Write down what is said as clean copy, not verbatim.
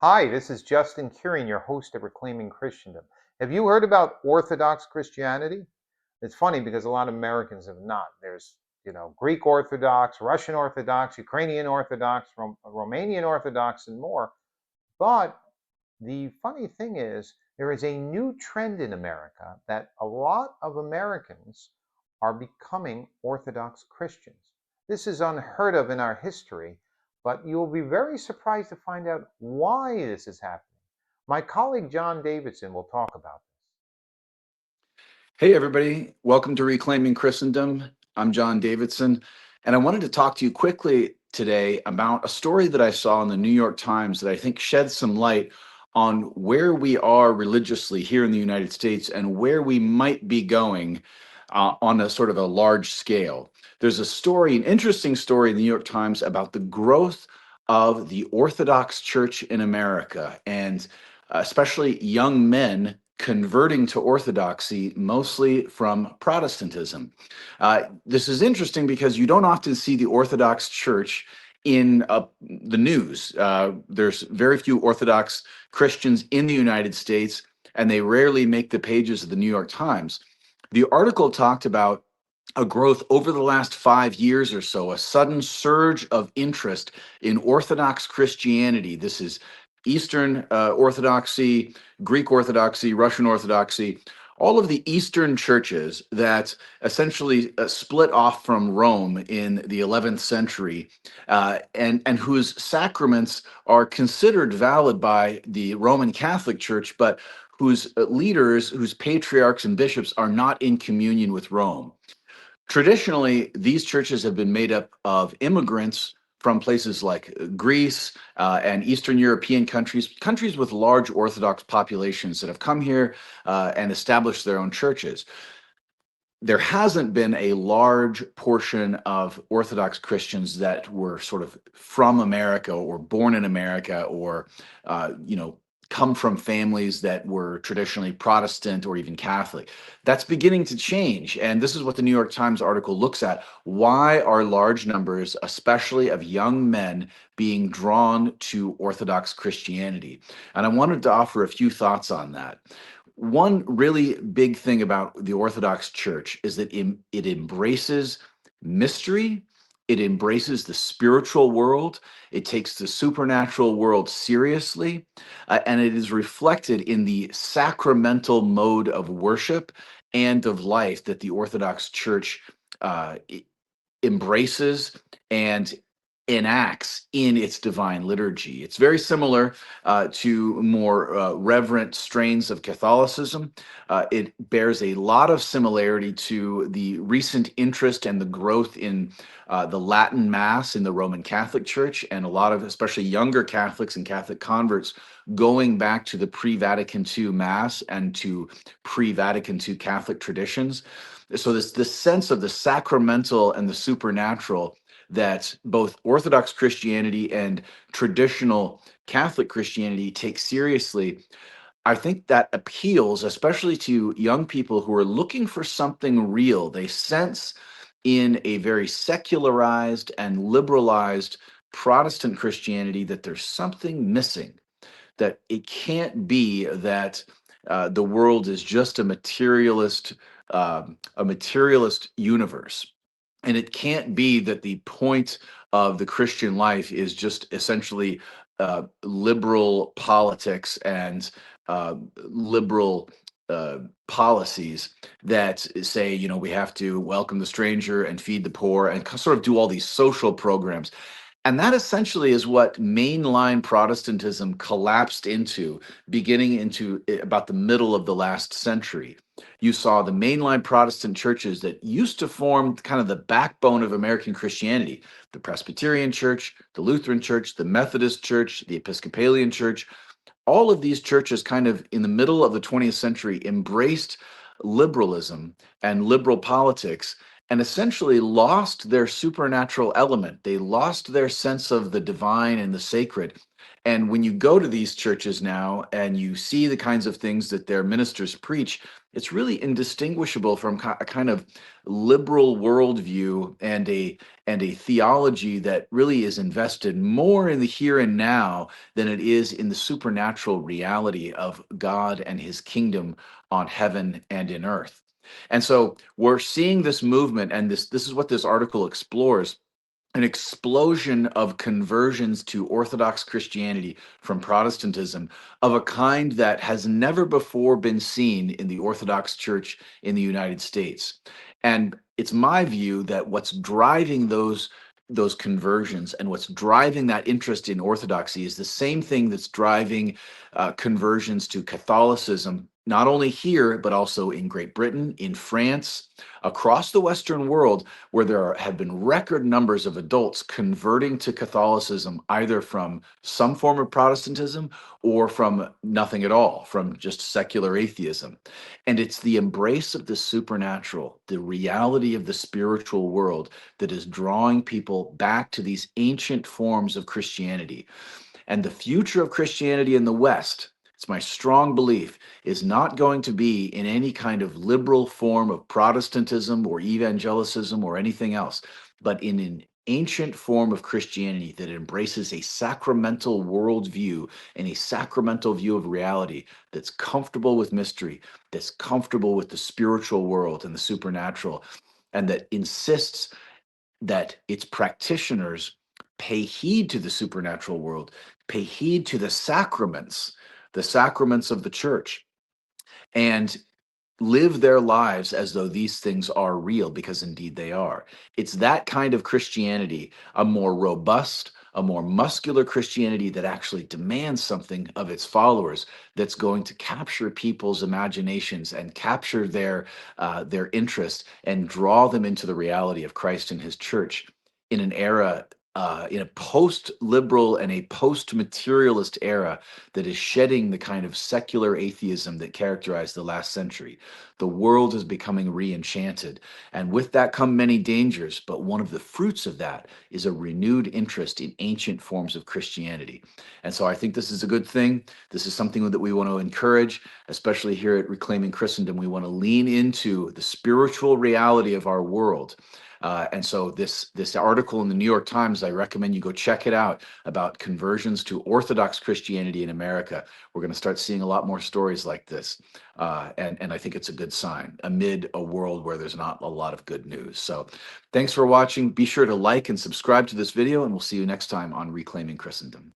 Hi, this is Justin Curing, your host of Reclaiming Christendom. Have you heard about Orthodox Christianity? It's funny because a lot of Americans have not. There's, Greek Orthodox, Russian Orthodox, Ukrainian Orthodox, Romanian Orthodox, and more. But the funny thing is, there is a new trend in America that a lot of Americans are becoming Orthodox Christians. This is unheard of in our history, but you will be very surprised to find out why this is happening. My colleague John Davidson will talk about this. Hey, everybody. Welcome to Reclaiming Christendom. I'm John Davidson, and I wanted to talk to you quickly today about a story that I saw in the New York Times that I think sheds some light on where we are religiously here in the United States and where we might be going on a sort of a large scale. There's a story, an interesting story in the New York Times about the growth of the Orthodox Church in America, and especially young men converting to Orthodoxy, mostly from Protestantism. This is interesting because you don't often see the Orthodox Church in the news. There's very few Orthodox Christians in the United States, and they rarely make the pages of the New York Times. The article talked about a growth over the last 5 years or so, a sudden surge of interest in Orthodox Christianity. This is Eastern Orthodoxy, Greek Orthodoxy, Russian Orthodoxy, all of the Eastern churches that essentially split off from Rome in the 11th century, and whose sacraments are considered valid by the Roman Catholic Church, but whose leaders, whose patriarchs and bishops are not in communion with Rome. Traditionally, these churches have been made up of immigrants from places like Greece and Eastern European countries, countries with large Orthodox populations that have come here and established their own churches. There hasn't been a large portion of Orthodox Christians that were sort of from America or born in America or, come from families that were traditionally Protestant or even Catholic. That's beginning to change. And this is what the New York Times article looks at. Why are large numbers, especially of young men, being drawn to Orthodox Christianity? And I wanted to offer a few thoughts on that. One really big thing about the Orthodox Church is that it embraces mystery, it embraces the spiritual world, it takes the supernatural world seriously, and it is reflected in the sacramental mode of worship and of life that the Orthodox Church embraces and enacts in its divine liturgy. It's very similar to more reverent strains of Catholicism. It bears a lot of similarity to the recent interest and the growth in the Latin Mass in the Roman Catholic Church, and a lot of especially younger Catholics and Catholic converts going back to the pre-Vatican II Mass and to pre-Vatican II Catholic traditions. So this sense of the sacramental and the supernatural that both Orthodox Christianity and traditional Catholic Christianity take seriously, I think that appeals especially to young people who are looking for something real. They sense in a very secularized and liberalized Protestant Christianity that there's something missing, that it can't be that the world is just a materialist universe, and it can't be that the point of the Christian life is just essentially liberal politics and liberal policies that say, we have to welcome the stranger and feed the poor and sort of do all these social programs. And that essentially is what mainline Protestantism collapsed into, beginning into about the middle of the last century. You saw the mainline Protestant churches that used to form kind of the backbone of American Christianity: the Presbyterian Church, the Lutheran Church, the Methodist Church, the Episcopalian Church. All of these churches, kind of in the middle of the 20th century, embraced liberalism and liberal politics and essentially lost their supernatural element. They lost their sense of the divine and the sacred. And when you go to these churches now and you see the kinds of things that their ministers preach, it's really indistinguishable from a kind of liberal worldview and a theology that really is invested more in the here and now than it is in the supernatural reality of God and his kingdom on heaven and in earth. And so we're seeing this movement, and this is what this article explores, an explosion of conversions to Orthodox Christianity from Protestantism of a kind that has never before been seen in the Orthodox Church in the United States. And it's my view that what's driving those conversions and what's driving that interest in Orthodoxy is the same thing that's driving conversions to Catholicism, not only here, but also in Great Britain, in France, across the Western world, where have been record numbers of adults converting to Catholicism, either from some form of Protestantism or from nothing at all, from just secular atheism. And it's the embrace of the supernatural, the reality of the spiritual world, that is drawing people back to these ancient forms of Christianity. And the future of Christianity in the West, it's my strong belief, is not going to be in any kind of liberal form of Protestantism or evangelicism or anything else, but in an ancient form of Christianity that embraces a sacramental worldview and a sacramental view of reality that's comfortable with mystery, that's comfortable with the spiritual world and the supernatural, and that insists that its practitioners pay heed to the supernatural world, pay heed to the sacraments of the church, and live their lives as though these things are real, because indeed they are. It's that kind of Christianity, a more robust, a more muscular Christianity that actually demands something of its followers, that's going to capture people's imaginations and capture their interest and draw them into the reality of Christ and his church in an era, in a post-liberal and a post-materialist era that is shedding the kind of secular atheism that characterized the last century. The world is becoming re-enchanted, and with that come many dangers, but one of the fruits of that is a renewed interest in ancient forms of Christianity. And so I think this is a good thing. This is something that we want to encourage, especially here at Reclaiming Christendom. We want to lean into the spiritual reality of our world. And so this article in the New York Times, I recommend you go check it out, about conversions to Orthodox Christianity in America. We're going to start seeing a lot more stories like this. And I think it's a good sign amid a world where there's not a lot of good news. So thanks for watching. Be sure to like and subscribe to this video, and we'll see you next time on Reclaiming Christendom.